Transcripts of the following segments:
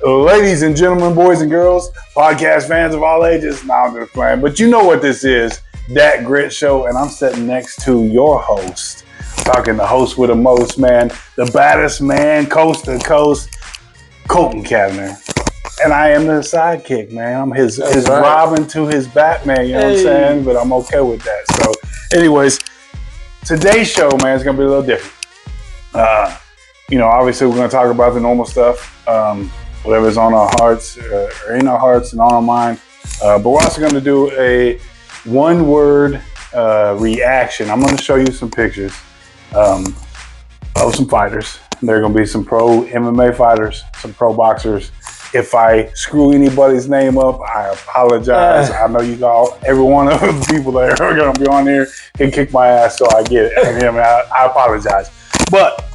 Ladies and gentlemen, boys and girls, podcast fans of all ages, now I'm just playing. But you know what this is, Dat Grit Show, and I'm sitting next to your host, talking the host with the most, man, the baddest man, coast to coast, Colton Cavner. And I am the sidekick, man. I'm his Robin to his Batman, you know what I'm saying? But I'm okay with that. So, anyways, today's show, man, is going to be a little different. Obviously we're going to talk about the normal stuff, whatever's on our hearts or in our hearts and on our mind. But we're also going to do a one-word reaction. I'm going to show you some pictures of some fighters. There are going to be some pro MMA fighters, some pro boxers. If I screw anybody's name up, I apologize. I know you all, every one of the people that are going to be on here can kick my ass, so I get it. I apologize. But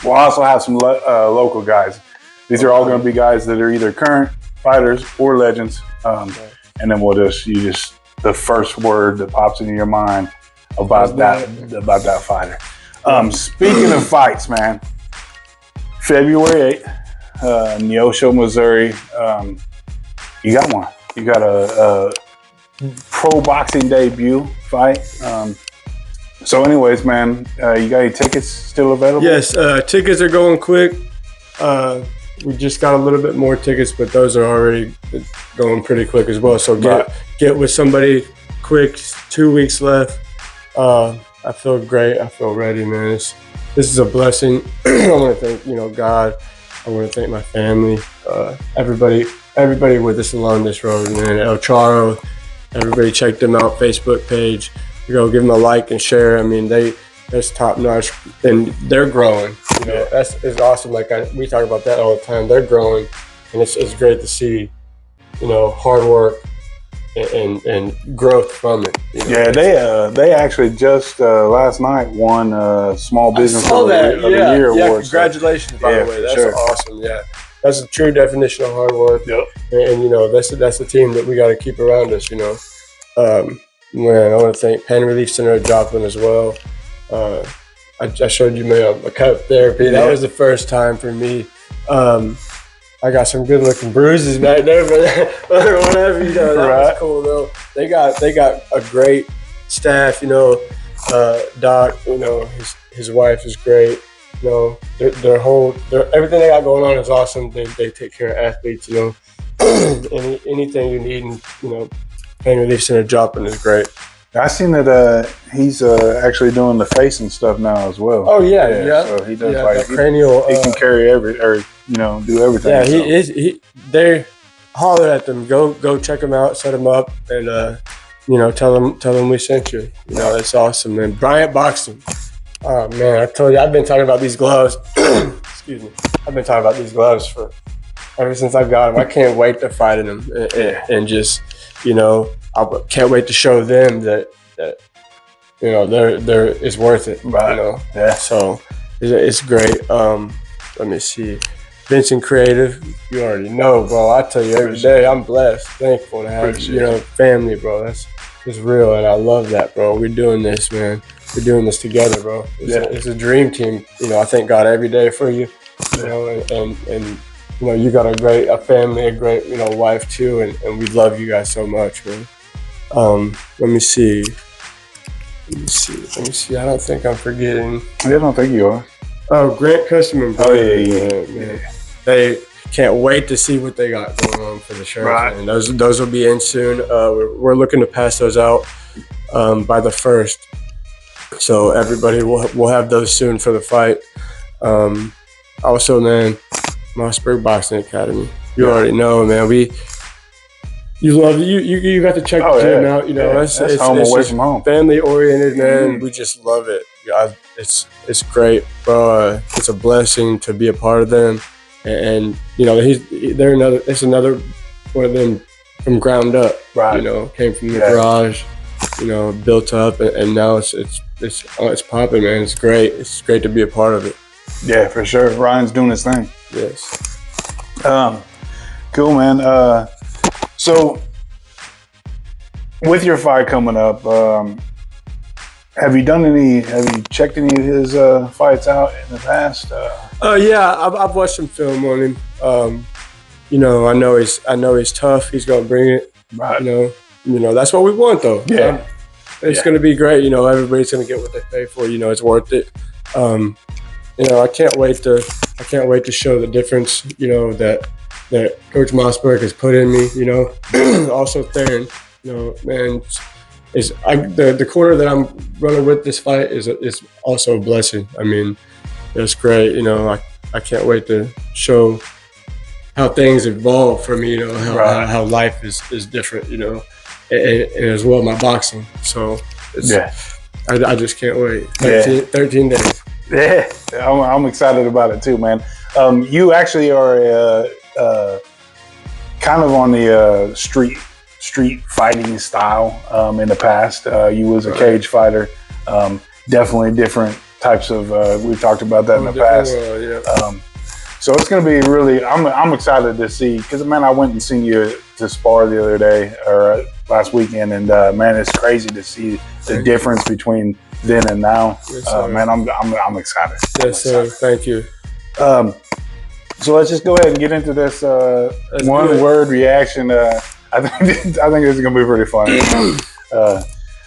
we'll also have some local guys. These are all going to be guys that are either current fighters or legends. And then the first word that pops into your mind about that fighter. Speaking of fights, man, February 8th, Neosho, Missouri. You got one. You got a pro boxing debut fight. So anyways, man, you got any tickets still available? Yes, tickets are going quick. We just got a little bit more tickets, but those are already going pretty quick as well. So get with somebody quick. 2 weeks left. I feel great. I feel ready, man. This is a blessing. I want to thank God. I want to thank my family, everybody with us along this road, man. El Charo, everybody check them out, Facebook page. Give them a like and share. I mean, that's top notch, and they're growing. It's awesome. We talk about that all the time. They're growing, and it's great to see, hard work and growth from it. Yeah, they actually just last night won Small Business of the Year award. Congratulations, by the way. That's awesome. Yeah, that's a true definition of hard work. Yep. And that's the team that we got to keep around us. Man, I want to thank Pain Relief Center of Joplin as well. I showed you my cut therapy. That was the first time for me. I got some good looking bruises back there, but whatever, that was cool though. They got a great staff, Doc, his wife is great. Their everything they got going on is awesome. They take care of athletes, anything you need, Pain Relief Center Joplin is great. I seen that he's actually doing the face and stuff now as well. Oh yeah. So he does cranial. He can carry do everything. Yeah, he is. They holler at them. Go check him out. Set him up, and tell them we sent you. It's awesome, man. Bryant Boxing. Oh man, I told you I've been talking about these gloves. Excuse me. I've been talking about these gloves for ever since I got them. I can't wait to fight in them and just I can't wait to show them that they're it's worth it. Right. Yeah. So it's great. Let me see. Vincent Creative, you already know, bro. I tell you every day, I'm blessed, thankful to have family, bro. It's real, and I love that, bro. We're doing this, man. We're doing this together, bro. It's a dream team. I thank God every day for you. And you got a family, a great wife too, and we love you guys so much, man. Let me see. I don't think I'm forgetting. I don't think you are. Oh, Grant Custom and Oh yeah. They can't wait to see what they got going on for the shirts. Right. And those will be in soon. We're looking to pass those out by the 1st. So everybody will have those soon for the fight. Also, man, Mossberg Boxing Academy. You already know, man. You got to check the gym out. It's home away from home. Family oriented, man. We just love it. It's great, bro. It's a blessing to be a part of them, and it's another one of them from ground up. Right. Came from the garage, built up, and now it's popping, man. It's great. It's great to be a part of it. Yeah, for sure. Ryan's doing his thing. Yes. Cool, man. So, with your fight coming up, have you checked any of his fights out in the past? Yeah, I've watched some film on him. You know, I know he's tough. He's gonna bring it. Right. You know, that's what we want though. Yeah. It's gonna be great. You know, everybody's gonna get what they pay for. You know, it's worth it. You know, I can't wait to show the difference. You know, that Coach Mossberg has put in me. You know, also Theron. You know, man, the quarter that I'm running with this fight is also a blessing. I mean, it's great. You know, I can't wait to show how things evolve for me. You know, how life is different. You know, and as well my boxing. So I just can't wait. 13 days. Yeah, I'm excited about it too, man. You actually are kind of on the street fighting style in the past. You was a cage fighter. Definitely different types of. We've talked about that in the past. So it's going to be really. I'm excited to see because man, I went and seen you to spar the other day or last weekend, and man, it's crazy to see the difference between then and now. Yes, man, I'm excited. Yes, sir. Thank you. So let's just go ahead and get into this one word reaction. I think this is gonna be pretty funny.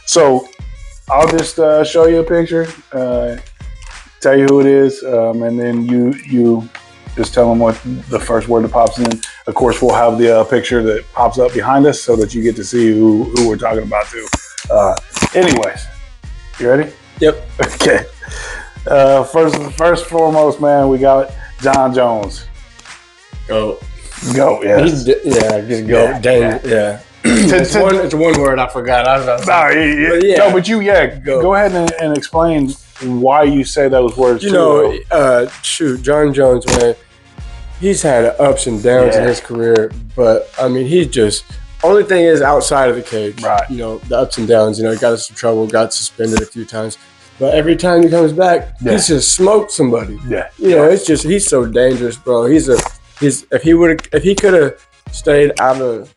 So I'll just show you a picture, tell you who it is, and then you just tell them what the first word that pops in. Of course, we'll have the picture that pops up behind us so that you get to see who we're talking about too. Anyways, you ready? Yep. Okay. First foremost, man, we got Jon Jones. Go. Yes. Just go. Yeah. Dang. Yeah. It's one word I forgot. I was about to say. But go ahead and explain why you say those words. You know, Jon Jones, man, he's had ups and downs in his career, but I mean, he's just only thing is outside of the cage. Right. You know, the ups and downs. You know, he got into some trouble, got suspended a few times, but every time he comes back, he's just smoked somebody. Yeah. You know, it's just he's so dangerous, bro. If he could have stayed out of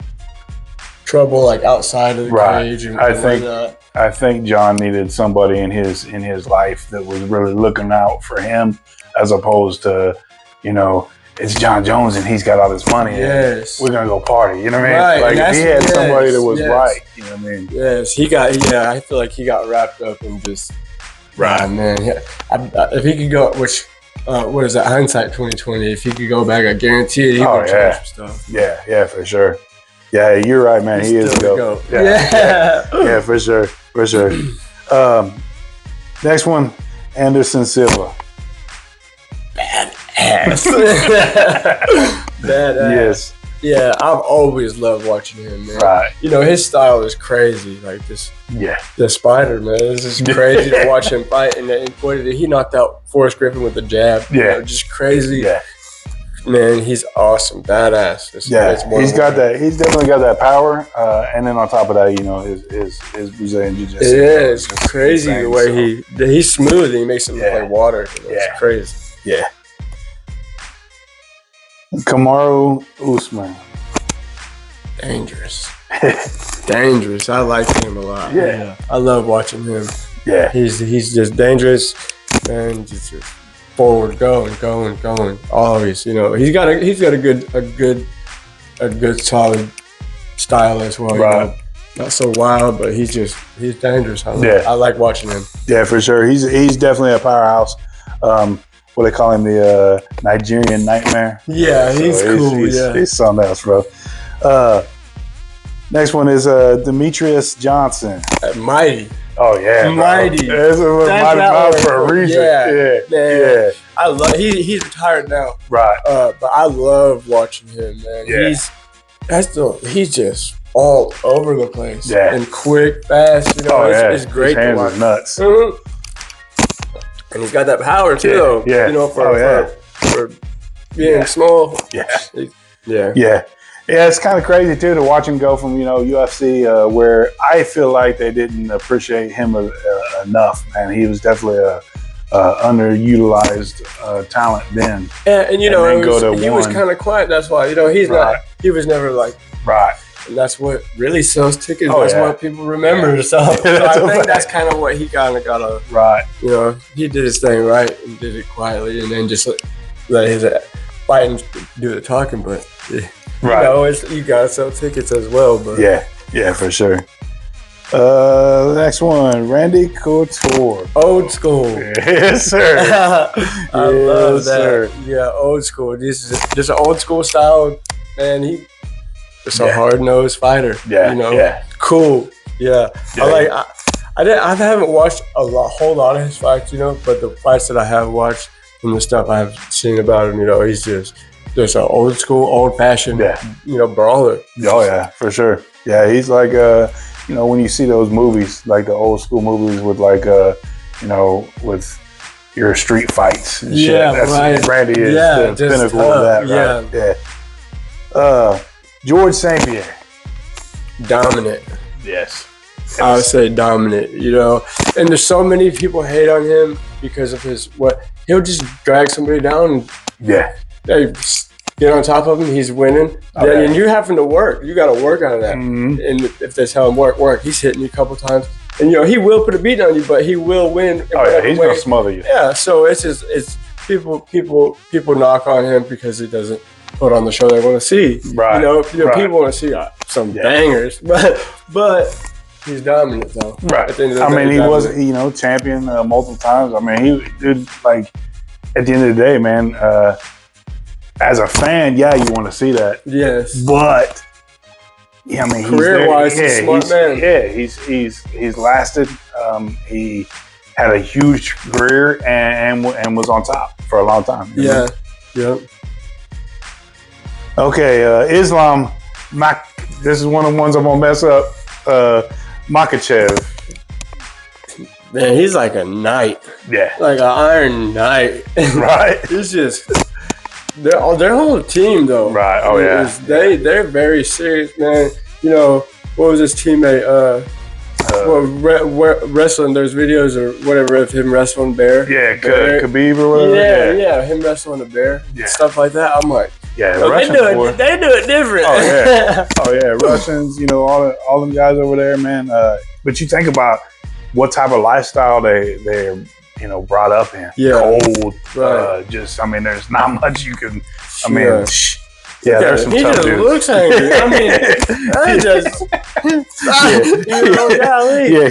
trouble, like outside of the cage, and I think Jon needed somebody in his life that was really looking out for him, as opposed to, you know, it's Jon Jones and he's got all this money. Yes, and we're gonna go party. You know what I mean? Right. Like if he had somebody that was right. You know what I mean? Yes, I feel like he got wrapped up in just man. Yeah, if he could go, which. What is that? Hindsight 2020. If he could go back, I guarantee it, he would change some stuff. Yeah, for sure. Yeah, you're right, man. He is the GOAT. Yeah, for sure. Next one, Anderson Silva. Badass. Yes. Yeah, I've always loved watching him, man. Right. You know, his style is crazy. Like this. Yeah. The spider, man. This is crazy to watch him fight. And what did he knocked out Forrest Griffin with the jab? Yeah. You know, just crazy. Yeah. Man, he's awesome. Badass. He's got that. He's definitely got that power. And then on top of that, you know, his Brazilian jiu-jitsu. Yeah, it's crazy the way he's smooth and he makes him play water. You know, it's crazy. Yeah. Kamaru Usman. Dangerous. Dangerous. I like him a lot. Yeah. I love watching him. Yeah. He's just dangerous and just forward going. Always, you know. He's got a good solid style as well. Right. You know? Not so wild, but he's dangerous. I like watching him. Yeah, for sure. He's definitely a powerhouse. What they call him, the Nigerian Nightmare. Yeah, he's cool. He's something else, bro. Next one is Demetrius Johnson. Mighty. Oh yeah, Mighty. It's Mighty Mouse for a reason. Yeah. I love. He's retired now. Right. But I love watching him, man. Yeah. He's just all over the place. Yeah. And quick, fast. You know, it's great His hands to watch. are nuts. Mm-hmm. And he's got that power too, though. Yeah. You know, for being small. Yeah. Yeah. Yeah, it's kind of crazy too to watch him go from, you know, UFC where I feel like they didn't appreciate him enough. Man, he was definitely a underutilized talent then. And you know, he was kind of quiet. That's why, you know, he was never like right. And that's what really sells tickets. That's what people remember. So I think that's kind of what he kind of got a right. You know, he did his thing right and did it quietly, and then just let fight and do the talking, but Right. you gotta sell tickets as well. But Yeah, for sure. Next one, Randy Couture. old school. Yes, sir. I love that. Sir. Yeah, old school. This is just an old school style, man. He just a hard nosed fighter. Yeah, you know, yeah. cool. Yeah, Yeah. I haven't watched whole lot of his fights, you know, but the fights that I have watched and the stuff I've seen about him, you know, he's just an old school, old fashioned, you know, brawler. Oh yeah, for sure. Yeah, he's like you know, when you see those movies, like the old school movies with like you know, with your street fights and shit. Right. Randy is the pinnacle of that, right? Yeah. George St. Pierre. Dominant. Yes. I would say dominant, you know. And there's so many people hate on him because of he'll just drag somebody down and they get on top of him, he's winning. Okay. And you're having to work. You got to work out of that. Mm-hmm. And if they tell him work, he's hitting you a couple times. And, you know, he will put a beat on you, but he will win. He's going to smother you. Yeah, so it's people knock on him because he doesn't put on the show they want to see. Right. You know, people want to see some bangers, but he's dominant though. Right. At the end of the I day, mean, he was, you know, champion multiple times. I mean, he did, like, at the end of the day, man, as a fan, you want to see that. Yes. But I mean, career-wise, he's a smart man. Yeah, he's lasted. He had a huge career and was on top for a long time. Yeah. Yep. Okay, Islam. This is one of the ones I'm gonna mess up. Makhachev. Man, he's like a knight. Yeah. Like an Iron Knight. Right. It's just their whole team though. Right. Oh yeah. They're very serious, man. You know, what was his teammate? Wrestling. There's videos or whatever of him wrestling bear. Yeah, Khabib or whatever. Yeah, him wrestling a bear. Yeah. Stuff like that. I'm like, yeah, they do it different. Oh yeah, Russians. You know, all them guys over there, man. But you think about what type of lifestyle they're you know brought up in. Yeah. Cold. Right. Just I mean, there's not much you can. I mean, there's some he tough just dudes. looks angry. I mean, I just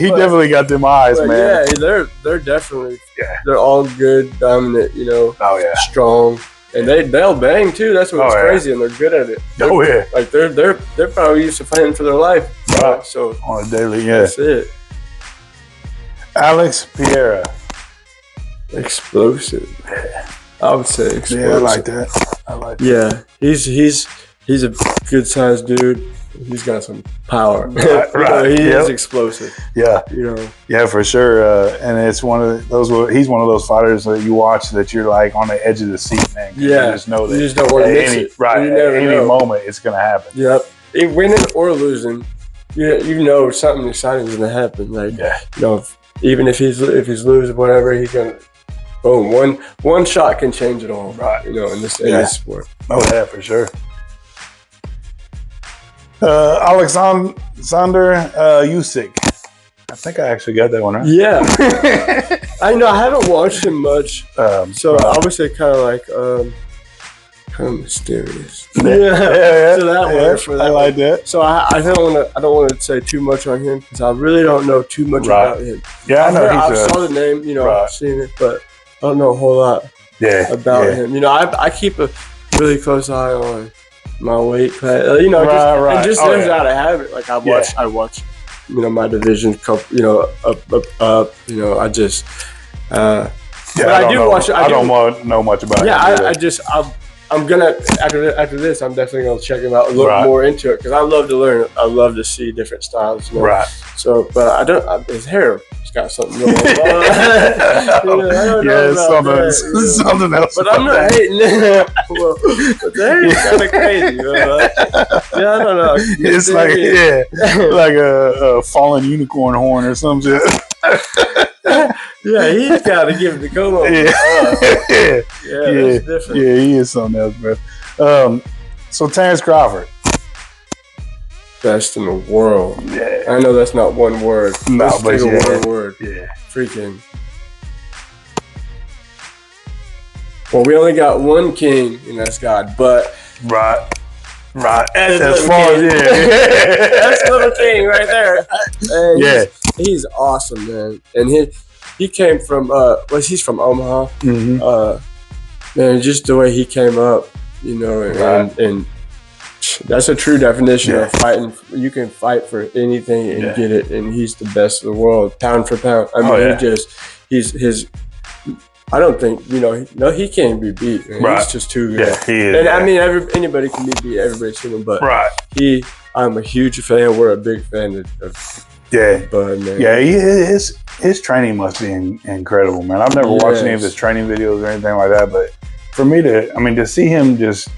he definitely got them eyes, man. Yeah, they're definitely they're all good, dominant. You know, strong, and they'll bang too. That's what's crazy, and they're good at it. Like they're probably used to fighting for their life. Right. So on a daily, that's it. Alex Pereira. Explosive. I would say explosive. Yeah, I like that. Yeah, he's a good sized dude. He's got some power. Right. He is explosive. Yeah. You know. Yeah, for sure. And it's one of those. He's one of those fighters that you watch that you're like on the edge of the seat, man. Yeah. You just know that. You just don't want to miss it. Right. At any moment, it's gonna happen. Yep. Winning or losing, you know something exciting is gonna happen. Like, you know, even if he's losing, whatever, he's gonna. Boom! One shot can change it all. Right. You know, in this sport. Oh yeah, for sure. Alexander Usyk. I think I actually got that one right. Yeah. I know. I haven't watched him much, so I would say kind of mysterious. Yeah. So that one. For that I like that. So I don't want to say too much on him because I really don't know too much about him. Yeah, I know. I saw the name, you know, I've seen it, but I don't know a whole lot about him. You know, I keep a really close eye on my weight class. You know, and just out of habit. Like I watch, you know, my division cup. You know, up. You know, I just. But I do watch. I don't know much about it. Yeah, I'm gonna after this. I'm definitely gonna check him out and look more into it because I love to learn. I love to see different styles. You know? Right. So, but I don't. His hair. Got something going on. I don't know something else. But I'm not hating. But that is kind of crazy. I don't know. It's like like a fallen unicorn horn or some shit. Yeah, he's got to give it the go. That's different. Yeah, he is something else, bro. So Terrence Crawford. Best in the world. Yeah. I know that's not one word. No, but one word. Yeah. Freaking. Well, we only got one king, and that's God. But right. as far as that's Little King right there. And he's awesome, man. And he came from he's from Omaha. Mm-hmm. Man, just the way he came up, you know, and that's a true definition of fighting. You can fight for anything and get it, and he's the best in the world, pound for pound. I mean, he's I don't think, he can't be beat. Man. He's just too good. Yeah, he is. And I mean, anybody can be beat. Everybody's seen him, but I'm a huge fan. We're a big fan of Bud, man. Yeah, his training must be incredible, man. I've never watched any of his training videos or anything like that, but for me to see him just,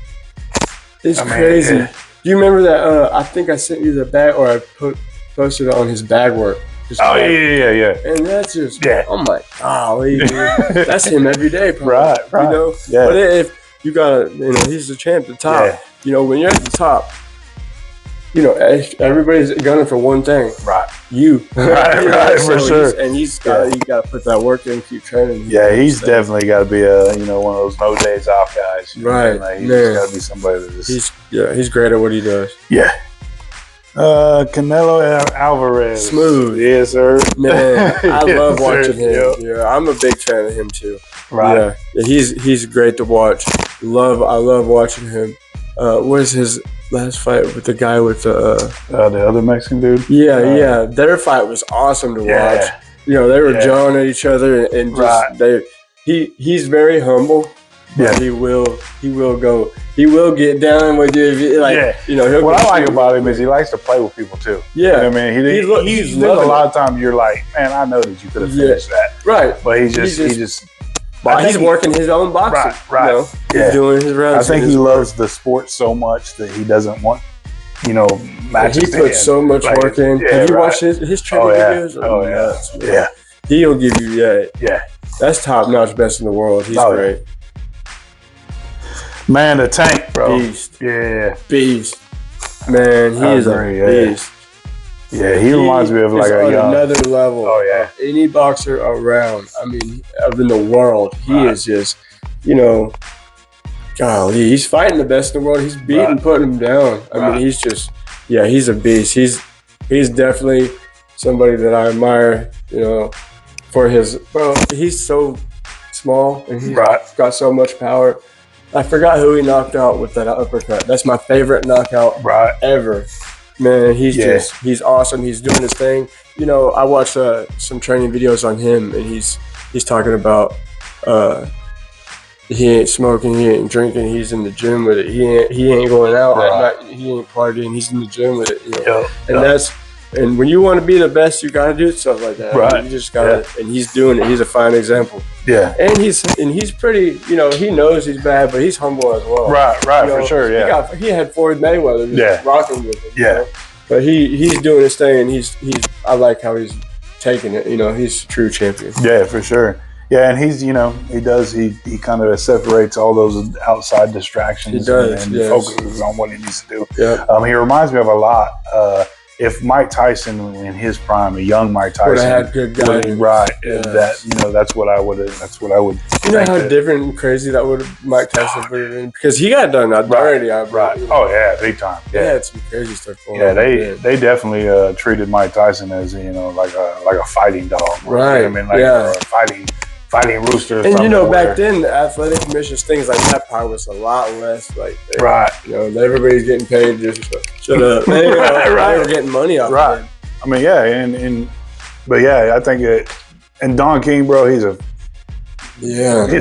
it's crazy. Do you remember that? I think I sent you the bag, or I posted it on his bag work. Yeah. And that's just, oh my golly, dude. That's him every day, probably. Right. You know? Yeah. But if you gotta, he's the champ at the top. Yeah. When you're at the top, everybody's gunning for one thing. Right. You. Right, for sure. He's got to put that work in, keep training. Yeah, he's definitely got to be one of those no days off guys. Right. Like, he's got to be somebody that just. He's great at what he does. Yeah. Canelo Alvarez. Smooth. Yes, sir. Man, I love watching him. Yep. Yeah, I'm a big fan of him too. Right. Yeah, he's great to watch. I love watching him. What is his last fight with the guy with the other Mexican dude? Yeah. Their fight was awesome to watch. They were jawing at each other and just he's very humble. But he will go. He will get down with you. What I like about him is he likes to play with people too. Yeah, I mean, there's a lot of times you're like, man, I know that you could have finished that. Right, but he's working his own boxing. Right. He's doing his rounds. I think he loves the sport so much that he doesn't want, matches. He puts so much work in. Have you watched his training videos? Oh yeah. He'll give you That's top notch, best in the world. He's great. Man, the Tank, bro. Beast. Yeah. Beast. Man, he is a beast. Yeah, he reminds me of like a young. Another level. Oh, yeah. Of any boxer around. I mean, in the world. He is just, golly, he's fighting the best in the world. He's beating, putting him down. I mean, he's just, he's a beast. He's definitely somebody that I admire, for his, he's so small and he's got so much power. I forgot who he knocked out with that uppercut. That's my favorite knockout ever. Man, he's awesome. He's doing his thing. I watched some training videos on him, and he's talking about he ain't smoking, he ain't drinking, he's in the gym with it. He ain't going out at night, he ain't partying, he's in the gym with it. And when you want to be the best, you got to do stuff like that. Right. You just got to, and he's doing it. He's a fine example. Yeah. And he's pretty, he knows he's bad, but he's humble as well. Right, for sure, yeah. He had Floyd Mayweather just rocking with him. Yeah. But he's doing his thing, and I like how he's taking it. He's a true champion. Yeah, for sure. Yeah, and he's, he kind of separates all those outside distractions. He does, and focuses on what he needs to do. Yeah. He reminds me of a lot. If Mike Tyson in his prime, a young Mike Tyson, would have had good guidance, that's what I would. How different and crazy that would Mike Tyson would have been, because he got done already. Right. Oh yeah, big time. Yeah. They had some crazy stuff going on. Yeah, they definitely treated Mike Tyson as like a fighting dog. Right. A fighting rooster. And back then, the athletic commissions, things like that, probably was a lot less. Everybody's getting paid. Just shut up. They were getting money off. Right. Of it. I mean, I think and Don King, bro, he's a. I ain't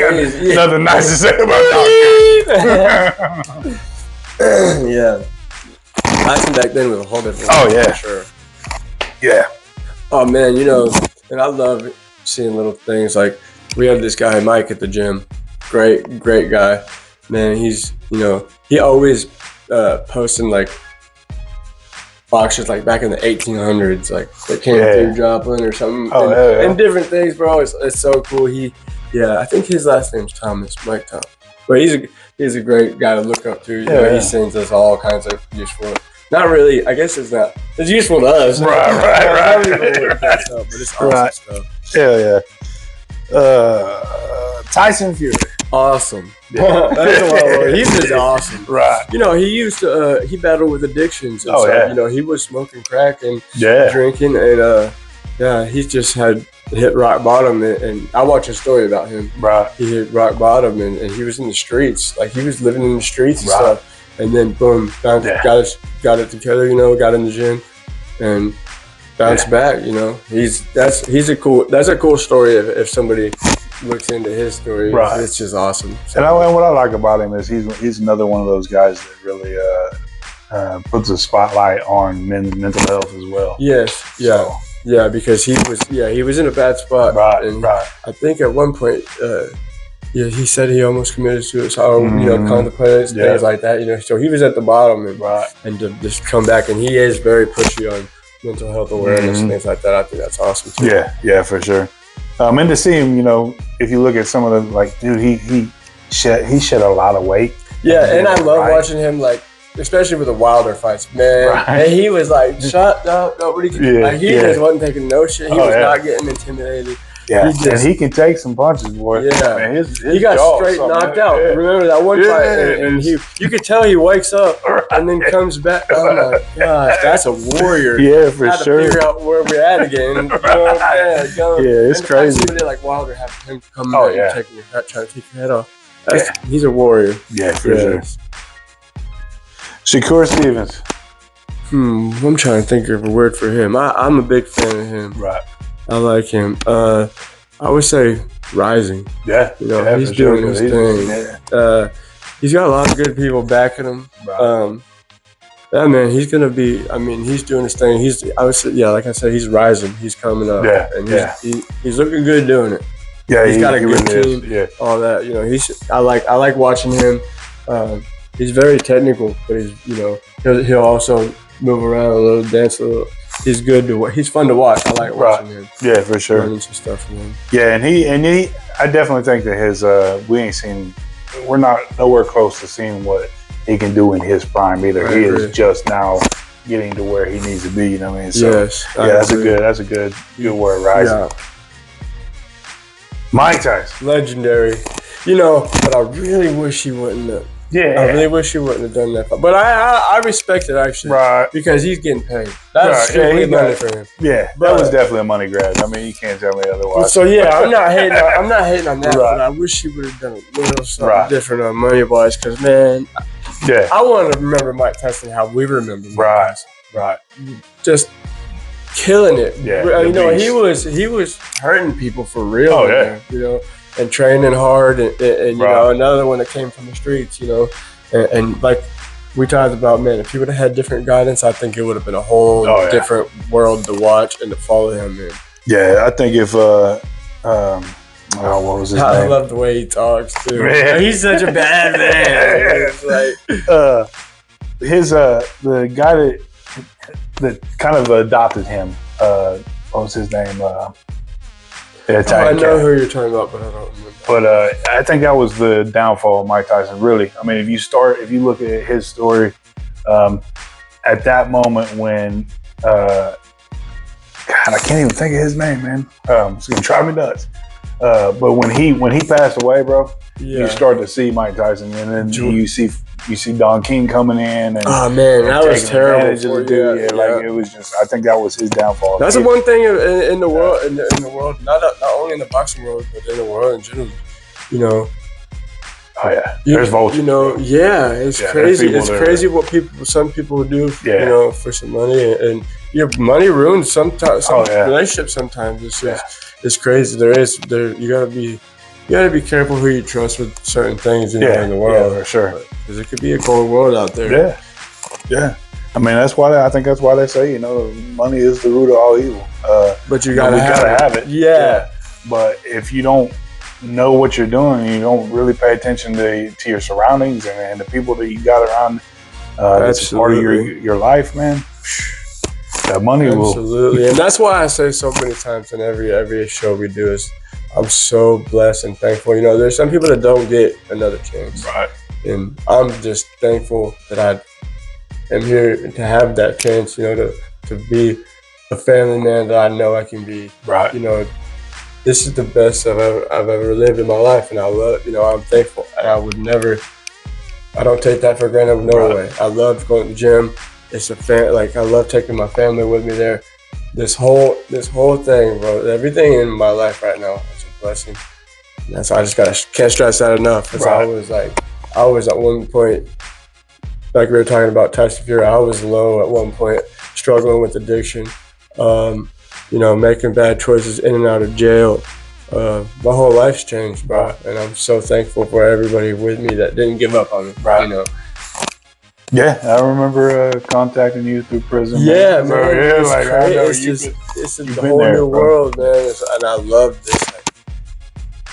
got nothing nice to say about Don King. Yeah. Tyson back then was a whole different. Oh yeah. For sure. Yeah. Oh man, and I love seeing little things like we have this guy Mike at the gym, great guy, man. He's he always posting like boxers like back in the 1800s, like that came through Joplin or something, and different things, bro. It's so cool. I think his last name's Thomas, Mike Thomas, but he's a great guy to look up to. He sends us all kinds of useful. Not really. I guess it's not. It's useful to us. Right. But it's awesome stuff. Yeah. Tyson Fury. Awesome. That's a lot of, he's just awesome. Right. You know, he used to he battled with addictions and stuff. Yeah. You know, he was smoking crack and Yeah. drinking, and yeah, he's just had hit rock bottom. And I watched a story about him. Right. He hit rock bottom, and he was in the streets. Like, he was living in the streets and Right. stuff. And then boom, got it together. You know, got in the gym and bounced back. You know, that's a cool story. If somebody looks into his story, right. It's just awesome. So, and what I like about him is he's another one of those guys that really puts a spotlight on men's mental health as well. yes, yeah. So, Yeah, because he was in a bad spot. right, and right. I think at one point, he said he almost committed suicide, or, you know, contemplated things like that. You know, so he was at the bottom, and to just come back, and he is very pushy on mental health awareness and things like that. I think that's awesome too. Yeah, for sure. And to see him, you know, if you look at some of the, like, dude, he shed a lot of weight. Yeah, and I love watching him, like, especially with the Wilder fights, man. Right. And he was like, shut up, nobody can. Like, he just wasn't taking no shit. He was not getting intimidated. Yeah, and he can take some punches, boy. Yeah, man, his he got straight knocked out. Yeah. Remember that one fight, and you could tell he wakes up and then comes back. Oh my gosh, that's a warrior. Yeah, for Had to sure. figure out where we're at again. Yeah, it's crazy. Somebody like Wilder have him coming out and taking your head, trying to take your head off. He's a warrior. Yeah, for sure. Shakur Stevens. I'm trying to think of a word for him. I'm a big fan of him. Right. I like him. I would say rising. Yeah. You know, he's doing his thing. Yeah. He's got a lot of good people backing him. Right. Yeah, man, he's gonna be. I mean, he's doing his thing. Like I said, he's rising. He's coming up. Yeah, and he's looking good doing it. Yeah, he's got a good really team. Yeah. All that, you know. I like watching him. He's very technical, but he'll also move around a little, dance a little. He's good to watch. He's fun to watch. I like watching him. Yeah, for sure. Learning some stuff from him. Yeah, and he. I definitely think that his. We're not nowhere close to seeing what he can do in his prime either. He is just now getting to where he needs to be. You know what I mean? So, yes. That's a good word, rising. Yeah. Mike Tyson, legendary. You know, but I really wish he wouldn't have. Yeah, I really wish he wouldn't have done that. But I respect it, actually. Right. Because he's getting paid. That's strictly money for him. Yeah, that was definitely a money grab. I mean, you can't tell me otherwise. So yeah, I'm not hating on that, but I wish he would have done a little something different on money-wise. Because, man, I want to remember Mike Tyson how we remember Mike Tyson. Right. Just killing it. Yeah. You know, he was hurting people for real. Oh, man, you know. And training hard, and you know, another one that came from the streets, you know, and like we talked about, man, if he would have had different guidance, I think it would have been a whole different world to watch and to follow him in. Yeah, I think if what was his name? I love the way he talks too. Man. He's such a bad man. The guy that kind of adopted him. What was his name? I know who you're talking about, but I don't remember. But I think that was the downfall of Mike Tyson, really. I mean, if you look at his story, at that moment when, God, I can't even think of his name, man. It's going to drive me nuts. But when he passed away, bro, you start to see Mike Tyson, and then you see Don King coming in, and oh man, that was terrible. Like it was just. I think that was his downfall. That's the one thing in the world, in the world, not only in the boxing world, but in the world in general. You know. Oh yeah, there's vultures. You know, it's crazy. It's crazy what some people do. You know, for some money, and money ruins sometimes. Relationships sometimes. It's crazy. You gotta be careful who you trust with certain things in the world. Yeah, for sure. Because it could be a cold world out there. Yeah. I mean, I think that's why they say, you know, money is the root of all evil. But you gotta have it. Yeah. But if you don't know what you're doing, you don't really pay attention to your surroundings and the people that you got around. That's part of your life, man. That money will. Absolutely, and that's why I say so many times in every show we do is, I'm so blessed and thankful. You know, there's some people that don't get another chance. Right. And I'm just thankful that I am here to have that chance, you know, to be a family man that I know I can be. Right. You know, this is the best I've ever lived in my life, and I love, I'm thankful, and I don't take that for granted. No way. I love going to the gym. It's I love taking my family with me there. This whole thing, bro. Everything in my life right now is a blessing. And so I just can't stress that enough. Because I was at one point, like we were talking about Tyson Fury, I was low at one point, struggling with addiction, making bad choices in and out of jail. My whole life's changed, bro. And I'm so thankful for everybody with me that didn't give up on me, Yeah, I remember contacting you through prison. Yeah, man. man. So, yeah, I know it's a whole new world, man. And I love this.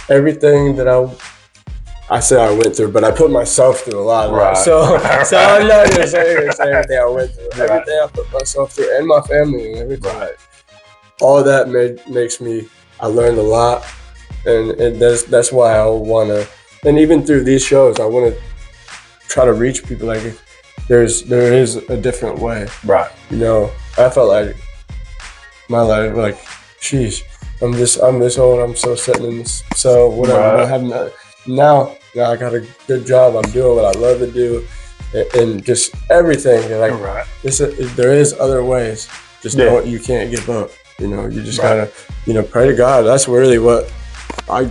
Everything that I say I went through, but I put myself through a lot of that. So I'm not gonna say everything I went through. Everything I put myself through, and my family and everything. All that makes me. I learned a lot, and that's why I want to. And even through these shows, I want to try to reach people. Like there is a different way. Right. I felt like my life, like, sheesh, I'm this old. I'm so sitting in this. So whatever. I have now I got a good job. I'm doing what I love to do, and just everything. Like there is other ways. Just you can't give up. You just gotta, pray to God. That's really what I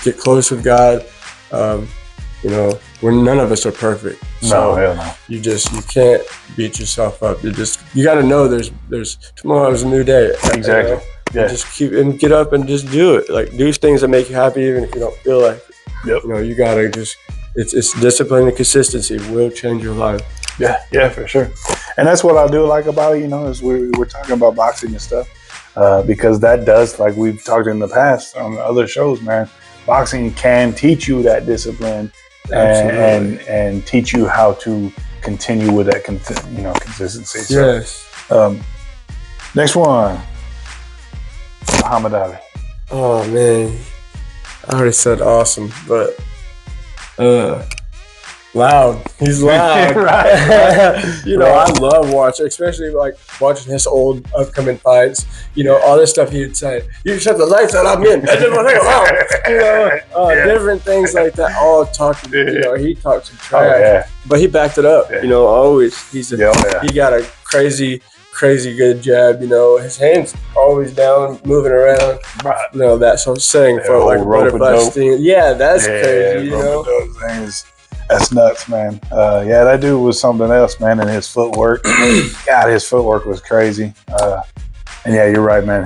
get close with God. When none of us are perfect. So hell no. You can't beat yourself up. You got to know there's tomorrow is a new day. Exactly. Yeah. Just get up and just do it. Like, do things that make you happy, even if you don't feel like it. Yep. You gotta it's discipline and consistency will change your life. Yeah, for sure. And that's what I do like about it, is we're talking about boxing and stuff, because that does, like we've talked in the past on other shows, man. Boxing can teach you that discipline and teach you how to continue with that consistency. So, yes. Next one, Muhammad Ali. Oh man, I already said awesome, but loud. He's loud. Right. I love watching, especially like watching his old upcoming fights. All this stuff he'd say. You shut the lights out, I'm in. Different things like that. All talking. He talks some trash, but he backed it up. Yeah. Always. He got a crazy good jab. His hands always down, moving around. Right. That so saying for like butterfly sting. Yeah, that's crazy. That's nuts, man. That dude was something else, man. And his footwork, God, his footwork was crazy. And yeah, you're right, man.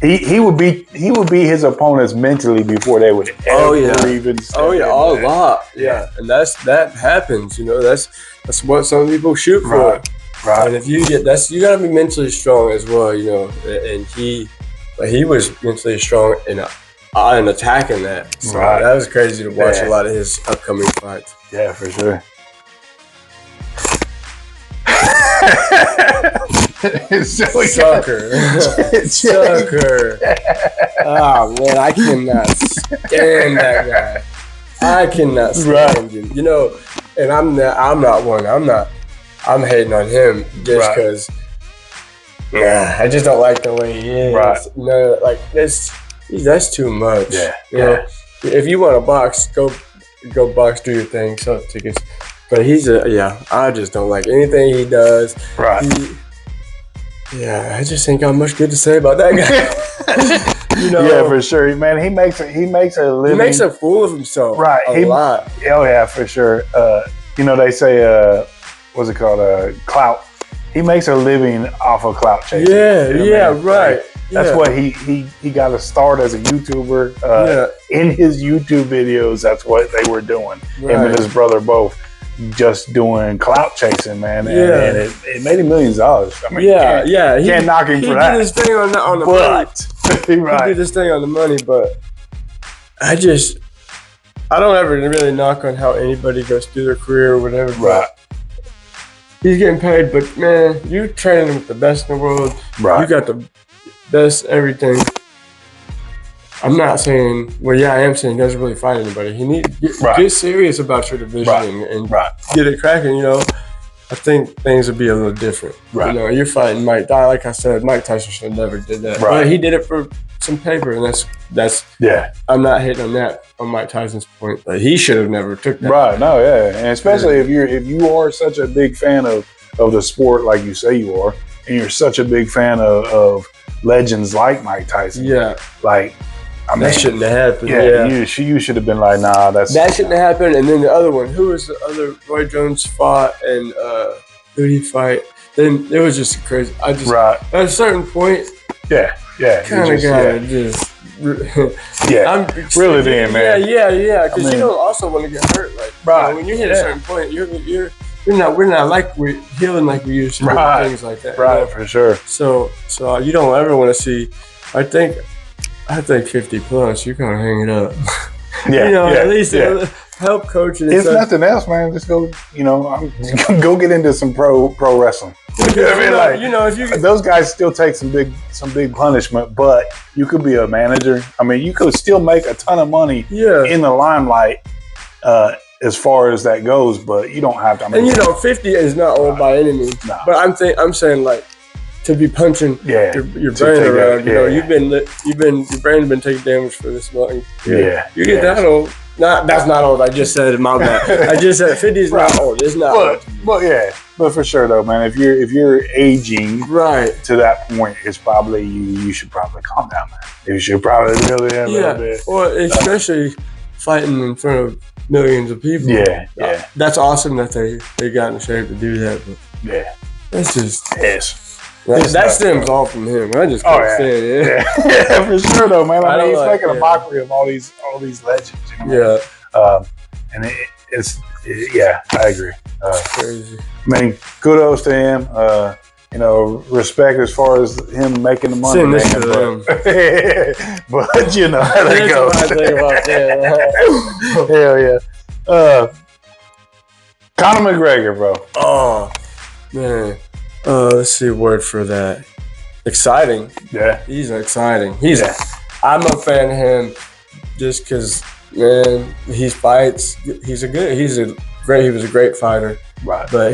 He would beat his opponents mentally before they would ever even. A lot. Yeah, and that happens. That's what some people shoot for. Right. And if you get you gotta be mentally strong as well. And he was mentally strong in attacking that. So that was crazy to watch a lot of his upcoming fights. Yeah, for sure. Sucker. Oh man, I cannot stand that guy. I cannot stand him. And I'm not one. I'm hating on him just because. I just don't like the way he is. Right. No, like this. That's too much. Yeah. If you want to box, go box, do your thing, sell tickets. But I just don't like anything he does. Right. I just ain't got much good to say about that guy. Yeah, for sure, man. He makes a living. He makes a fool of himself. Right. A lot. Oh yeah, for sure. They say what's it called? Clout. He makes a living off of clout chasing. Right. That's what he got to start as a YouTuber. In his YouTube videos, that's what they were doing. Him and his brother both just doing clout chasing, man. And it made him millions of dollars. I mean, you can't knock him for that. He did his thing on the money. He did his thing on the money, but I don't ever really knock on how anybody goes through their career or whatever. Right. He's getting paid, but man, you training with the best in the world. Right. You got the best everything. I'm not saying, I am saying he doesn't really fight anybody. He needs to get serious about your division and get it cracking. I think things would be a little different. Right. You're fighting Mike. Like I said, Mike Tyson should have never did that. Right. But he did it for some paper, and that's. Yeah. I'm not hitting on that on Mike Tyson's point, but he should have never took that. Right. No. Yeah. And especially if you are such a big fan of the sport, like you say you are, and you're such a big fan of legends like Mike Tyson. Yeah. Like, I mean, that shouldn't have happened. Yeah. You should have been like, nah, that shouldn't have happened. And then the other one, who was the other? Roy Jones fought, and who did he fight? Then it was just crazy. At a certain point. Yeah. Kind of gotta just. I'm really then, man. Yeah. Because you don't also want to get hurt. Like, right. When you hit a certain point, we're not like we're healing like we used to. Things like that. Right, you know? For sure. So you don't ever want to see. I think 50 plus. You gotta hang it up. Yeah. At least help coaching. If nothing else, man, just go. Go get into some pro wrestling. If those guys still take some big punishment, but you could be a manager. I mean, you could still make a ton of money in the limelight as far as that goes, but you don't have to. And 50 is not old by any means. Nah. But I'm saying like to be punching your brain around. Your brain's been taking damage for this long. Yeah, you get that old. That's not old. I just said it. My bad. I just said 50 is not old. It's not. But for sure though, man. If you're aging to that point, it's probably you should probably calm down, man. You should probably really have a little bit. Or especially fighting in front of millions of people. Yeah. That's awesome that they got in shape to do that. But that's just that stems all from him. I just can't stand it. Yeah, for sure though, man. I mean, he's making a mockery of all these legends. And it's I agree. Crazy. I mean, kudos to him. Respect as far as him making the money. But you know how that goes. Hell yeah. Conor McGregor, bro. Oh man. Let's see a word for that. Exciting. Yeah. He's exciting. I'm a fan of him just because, man, he fights. He was a great fighter. Right. But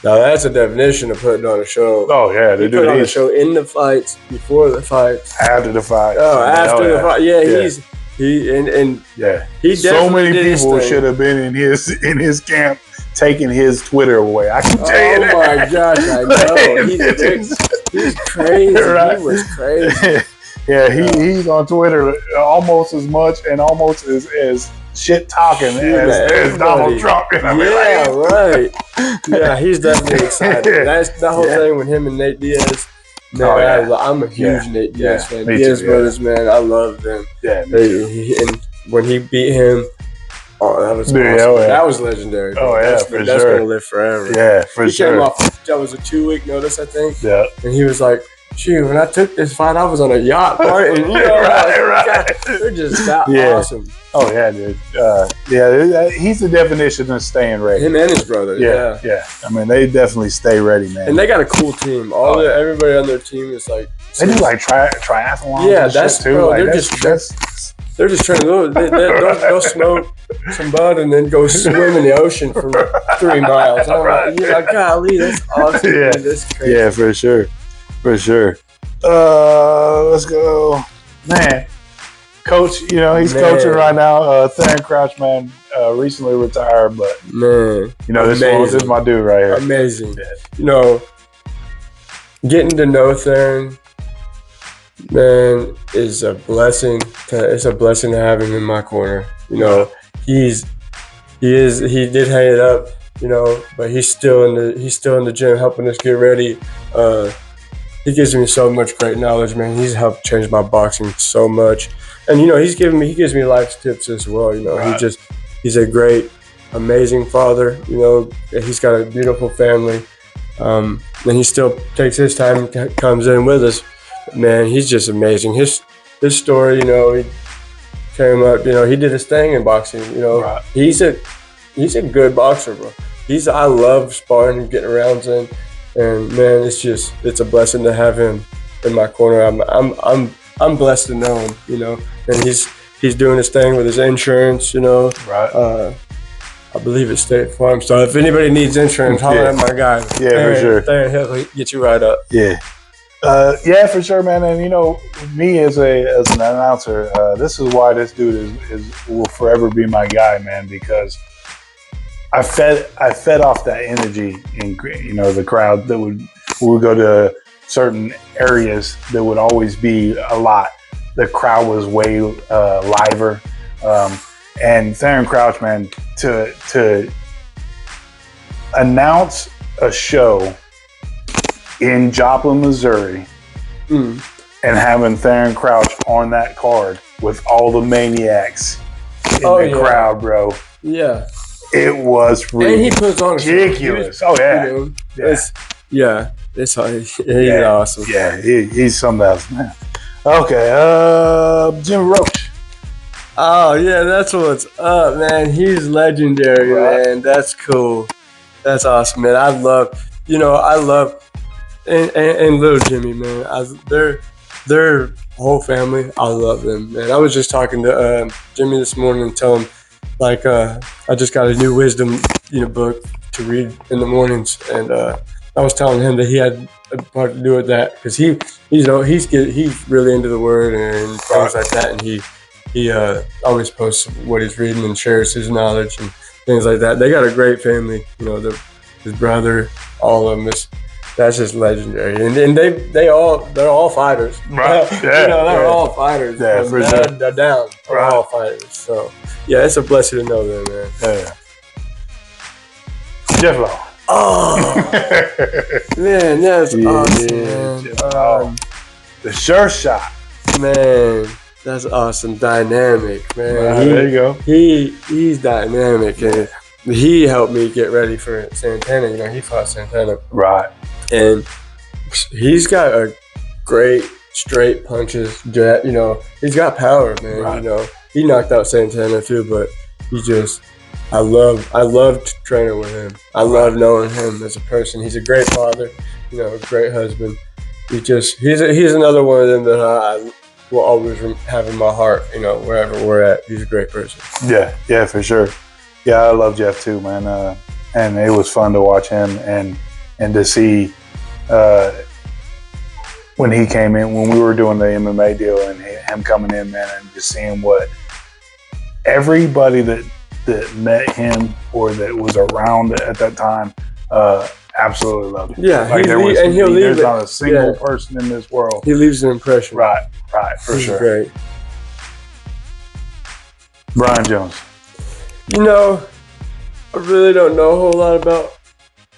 now that's a definition of putting on a show. Oh yeah, they put on a show in the fights, before the fights, after the fight. Oh, after the fight. Yeah, he so many people should have been in his camp taking his Twitter away. I can tell you that. Oh my gosh, I know. He's crazy. Right. He was crazy. He's on Twitter almost as much and almost as shit talking as Donald Trump. Right. Yeah, he's definitely excited. That's the whole thing with him and Nate Diaz. Man, I'm a huge Nate Diaz fan. Diaz brothers, man, I love them. Yeah, and when he beat him, that was awesome. That was legendary. That's gonna live forever. Yeah, for he sure. Came off. That was a 2-week notice, I think. Yeah, and he was like, "Shoot, when I took this fight, I was on a yacht party." And, right. They're just that awesome. Oh yeah, dude. He's the definition of staying ready. Him and his brother. Yeah. I mean, they definitely stay ready, man. And they got a cool team. Everybody on their team is like. They do like triathlons. Yeah, that's too. Bro, they're just trying to go. They'll smoke some bud and then go swim in the ocean for 3 miles. You're like, golly, that's awesome. Yeah, dude. That's crazy. Yeah, for sure. Let's go, man. Coach, he's coaching right now. Theron Crouch, man, recently retired, but man, this is my dude right here. Amazing. Yeah. Getting to know Theron, man, is a blessing. It's a blessing to have him in my corner. He did hang it up, but he's still in the gym helping us get ready. He gives me so much great knowledge, man. He's helped change my boxing so much. And he gives me life tips as well. Right. He's a great, amazing father. He's got a beautiful family. And he still takes his time and comes in with us. Man, he's just amazing. His story, he came up, he did his thing in boxing, Right. He's a good boxer, bro. I love sparring and getting rounds in, and man, it's a blessing to have him in my corner. I'm blessed to know him, and he's doing his thing with his insurance, Right. I believe it's State Farm. So if anybody needs insurance, holler at my guy. Yeah, for sure. He'll get you right up. Yeah. Yeah, for sure, man. And me as an announcer, this is why this dude will forever be my guy, man. Because I fed off that energy in the crowd that we would go to certain areas that would always be a lot. The crowd was way liver, and Theron Crouch, man, to announce a show in Joplin, Missouri, and having Theron Crouch on that card with all the maniacs in the crowd, bro. Yeah. It was ridiculous. And he puts on ridiculous. Oh, yeah. He's awesome. Yeah, he's something else, man. Okay, Jimmy Roach. Oh, yeah, that's what's up, man. He's legendary, man. That's cool. That's awesome, man. I love and little Jimmy, man. Their whole family, I love them, man. I was just talking to Jimmy this morning and telling him, like, I just got a new wisdom, book to read in the mornings, and I was telling him that he had a part to do with that because he's really into the word and things like that, and he always posts what he's reading and shares his knowledge and things like that. They got a great family, his brother, all of them. That's just legendary, and they're all fighters, right? Yeah, they're all fighters. Yeah, for sure. They're down. They're all fighters. So yeah, it's a blessing to know them, man. Yeah. Jeff Law. Oh man, that's awesome, man. The sure shot, man. That's awesome. Dynamic, man. There you go. He's dynamic, and he helped me get ready for Santana. He fought Santana, right? And he's got a great straight punches. He's got power, man. Right. He knocked out Santana too, but I loved training with him. I love knowing him as a person. He's a great father, a great husband. He's another one of them that I will always have in my heart, wherever we're at. He's a great person. Yeah, for sure. Yeah, I love Jeff too, man. And it was fun to watch him and to see when he came in, when we were doing the MMA deal and him coming in, man, and just seeing what everybody that met him or that was around at that time absolutely loved him. Yeah, there's not a single person in this world. He leaves an impression. Right, for sure. Great. Brian Jones. I really don't know a whole lot about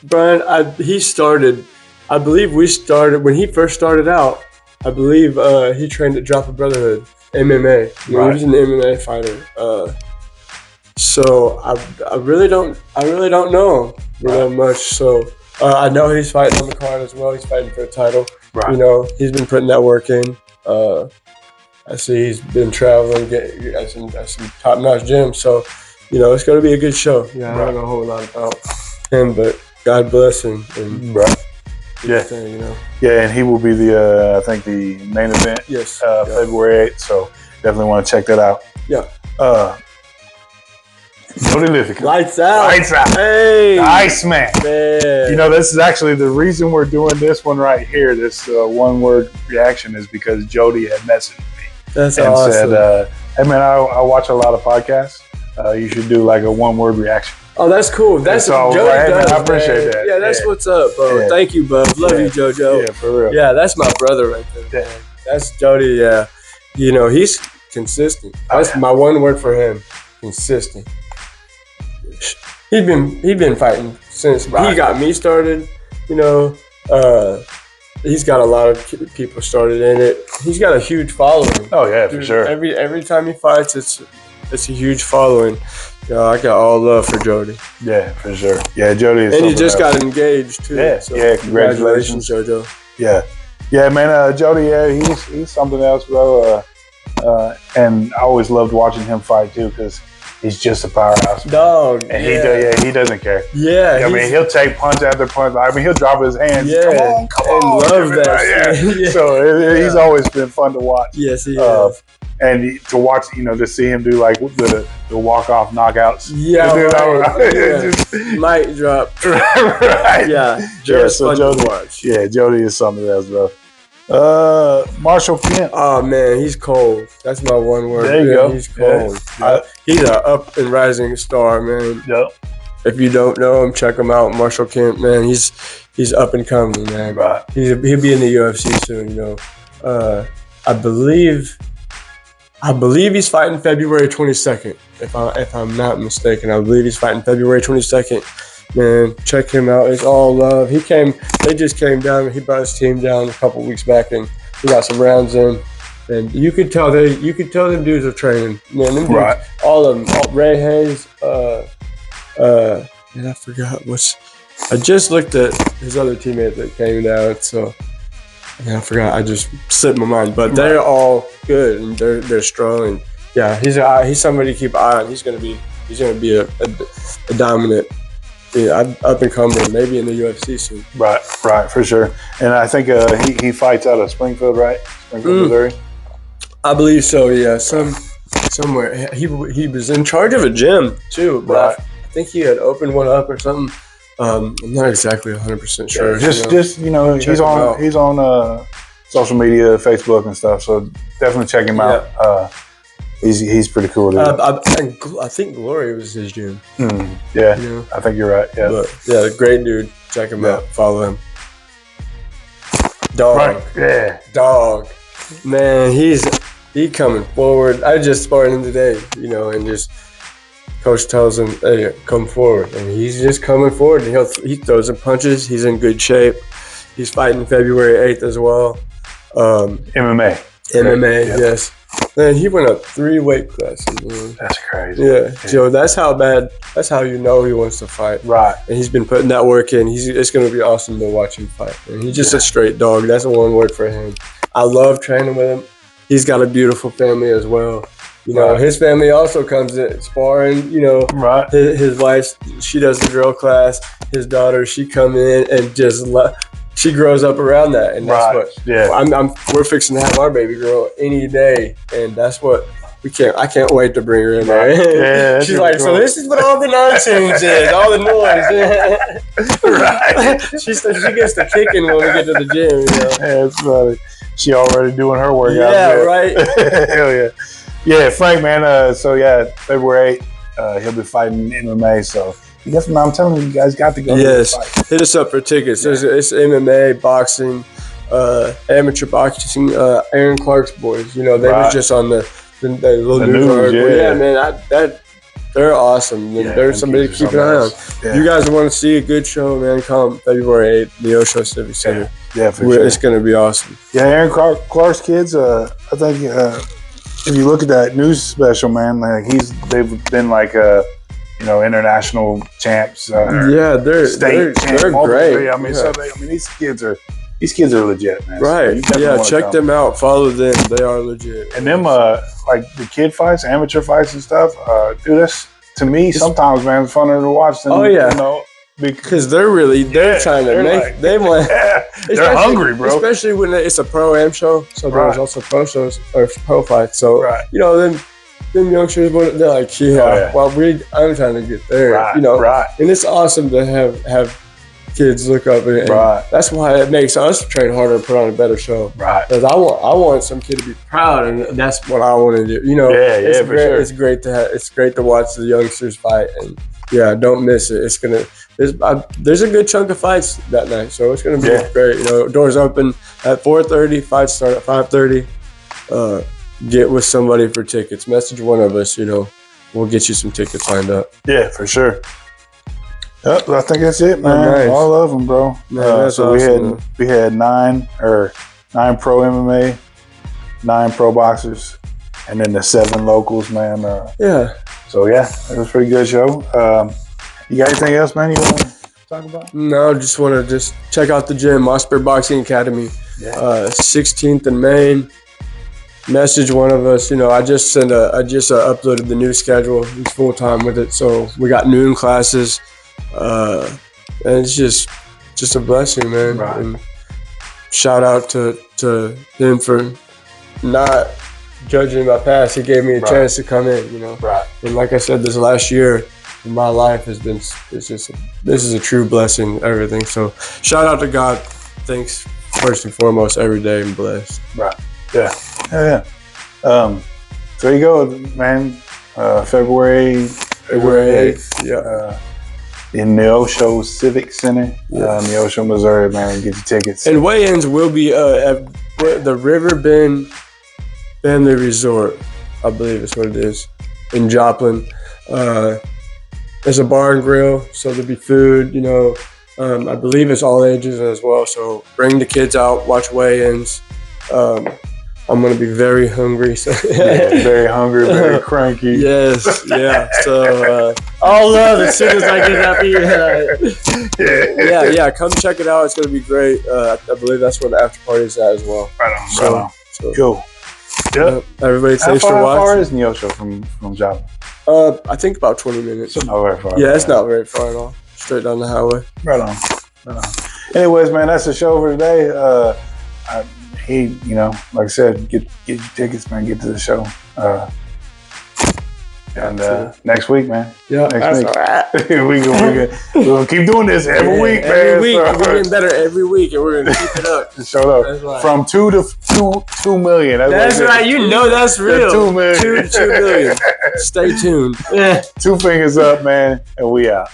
Brian. I believe we started, when he first started out, I believe he trained at Drop of Brotherhood, MMA. He was an MMA fighter. So I really don't know much. So I know he's fighting on the card as well. He's fighting for a title. Right. He's been putting that work in. I see he's been traveling, getting at some top-notch gyms. So, it's going to be a good show. Yeah, I don't know a whole lot about him, but God bless him. And Yeah, and he will be the I think the main event. Yes, February 8th. So definitely want to check that out. Yeah. Jody Lithica. Lights out. Hey, the Iceman. Man. This is actually the reason we're doing this one right here. This one-word reaction is because Jody had messaged me. That's and awesome. said, "Hey man, I watch a lot of podcasts. You should do like a one-word reaction." Oh, that's cool. That's what Jody does, man, I appreciate that. Yeah, that's what's up, bro. Yeah. Thank you, bub. Love you, JoJo. Yeah, for real. Yeah, that's my brother right there. Yeah. That's Jody. Yeah, he's consistent. That's my one word for him. Consistent. He's been fighting since he got me started. He's got a lot of people started in it. He's got a huge following. Oh yeah, for sure. Every time he fights, it's a huge following. I got all love for Jody. Yeah, for sure. Yeah, Jody is. And he just got engaged too. Yeah, so congratulations, JoJo. Yeah, man. Jody, he's something else, bro. And I always loved watching him fight too, because he's just a powerhouse. Dog. And he doesn't care. Yeah. I mean, he'll take punch after punch. I mean, he'll drop his hands. Yeah. Come on. Love that. Yeah. So he's always been fun to watch. Yes, he is. And to watch, to see him do like the walk-off knockouts. Yeah, mic drop. Right. Yeah, Jody's fun to watch. Yeah, Jody is something else, bro. Marshall Kent. Oh man, he's cold. That's my one word. There you go. He's cold. Yeah. He's an up and rising star, man. Yep. If you don't know him, check him out. Marshall Kent, man. He's up and coming, man. Right. He'll be in the UFC soon. You know, I believe he's fighting February 22nd. If I'm not mistaken, I believe he's fighting February 22nd. Man, check him out. It's all love. They just came down. He brought his team down a couple weeks back, and he got some rounds in. And you could tell them dudes are training. Man, them dudes, Right. all of them. Ray Hayes. And I forgot I just looked at his other teammate that came down. So, man, I forgot. I just slipped my mind. But they're all good and they're strong. And yeah, he's somebody to keep an eye on. He's gonna be a dominant. Yeah, up and coming, maybe in the UFC soon. Right, for sure. And I think he fights out of Springfield, right? Springfield, Missouri. I believe so. Yeah, somewhere. He was in charge of a gym too, but I think he had opened one up or something. I'm not exactly 100% sure. Just he's on social media, Facebook and stuff. So definitely check him out. He's pretty cool. Dude. I think Glory was his gym. Yeah, I think you're right. Yeah, but, yeah, great dude. Check him out. Follow him. Dog. Right. Yeah. Dog. Man, he coming forward. I just sparred him today, and just coach tells him, "Hey, come forward," and he's just coming forward. And he throws some punches. He's in good shape. He's fighting February 8th as well. MMA, yes. Man, he went up 3 weight classes. Man. That's crazy. Yeah, Joe. That's how he wants to fight. Right. And he's been putting that work in. It's going to be awesome to watch him fight. And he's just a straight dog. That's one word for him. I love training with him. He's got a beautiful family as well. His family also comes in sparring. Right. His wife, she does the drill class. His daughter, she come in and just she grows up around that, and that's what we're fixing to have our baby girl any day, and that's what I can't wait to bring her in there. Yeah, she's like, cool. So this is what all the nonsense is, all the noise. Right. She gets the kicking when we get to the gym. Yeah, it's funny. She already doing her workout. Yeah, right. Hell yeah. Yeah, Frank, man. So yeah, February 8th, he'll be fighting MMA. So. Yes, man, I'm telling you guys got to go. Yes, hit us up for tickets. It's MMA, boxing, amateur boxing. Aaron Clark's boys. They was just on the little news. Yeah, man, they're awesome. Yeah, they're somebody to keep an eye on. Yeah. You guys want to see a good show, man? Come February 8th, the Osho Civic Center. Yeah, for sure. It's going to be awesome. Yeah, Aaron Clark's kids. I think if you look at that news special, man, like they've been like international champs. They're great. I mean, these kids are legit, man. Right. So check them out. Follow them. They are legit. And them, like the kid fights, amateur fights and stuff. Dude, that's to me sometimes, man, it's funner to watch than because they're trying to make they want. They're hungry, bro. Especially when it's a pro am show. So there's also pro shows or pro fights. So them youngsters, they're like, well, I'm trying to get there, Right. And it's awesome to have kids look up, and that's why it makes us train harder and put on a better show, right? Because I want some kid to be proud, and that's what I want to do. It's for great. Sure. It's great to watch the youngsters fight, and don't miss it. There's a good chunk of fights that night, so it's gonna be great. Doors open at 4:30, fights start at 5:30. Get with somebody for tickets. Message one of us, we'll get you some tickets lined up. Yeah, for sure. Yep, I think that's it, man. Nice. All of them, bro. Man, so awesome, we had 9 pro MMA, 9 pro boxers, and then the 7 locals, man. So it was a pretty good show. You got anything else, man? You want to talk about? No, just want to check out the gym, Mossberg Boxing Academy, 16th and Main. Message one of us. I just uploaded the new schedule. He's full time with it, so we got noon classes, and it's just a blessing, man. Right. And shout out to him for not judging my past. He gave me a chance to come in, Right. And like I said, this last year in my life has been this is a true blessing. Everything. So shout out to God. Thanks first and foremost every day and blessed. Right. Yeah. Yeah. So there you go, man. February 8th. Yeah. In Neosho Civic Center, Neosho, Missouri, man. Get your tickets. And weigh-ins will be at the River Bend Family Resort, I believe is what it is, in Joplin. There's a bar and grill, so there'll be food, you know. I believe it's all ages as well, so bring the kids out, watch weigh-ins. I'm going to be very hungry. So. Very hungry, very cranky. Yes, yeah. So all love as soon as I get happy. Yeah. Come check it out. It's going to be great. I believe that's where the after party is at as well. Right on. So, cool. Yep. Everybody How thanks for watching. far is Neosho from Joplin? I think about 20 minutes. It's not very far. Yeah, it's not very far at all. Straight down the highway. Right on. Anyways, man, that's the show for today. Like I said, get your tickets, man. Get to the show. Next week, man. Yeah, next week. All right. we're gonna keep doing this every week, man. Every week, we're getting better every week, and we're gonna keep it up. Show up right. from 2 to 2 million. That's right. You know that's real. 2 million. 2 million. Stay tuned. 2 fingers up, man, and we out.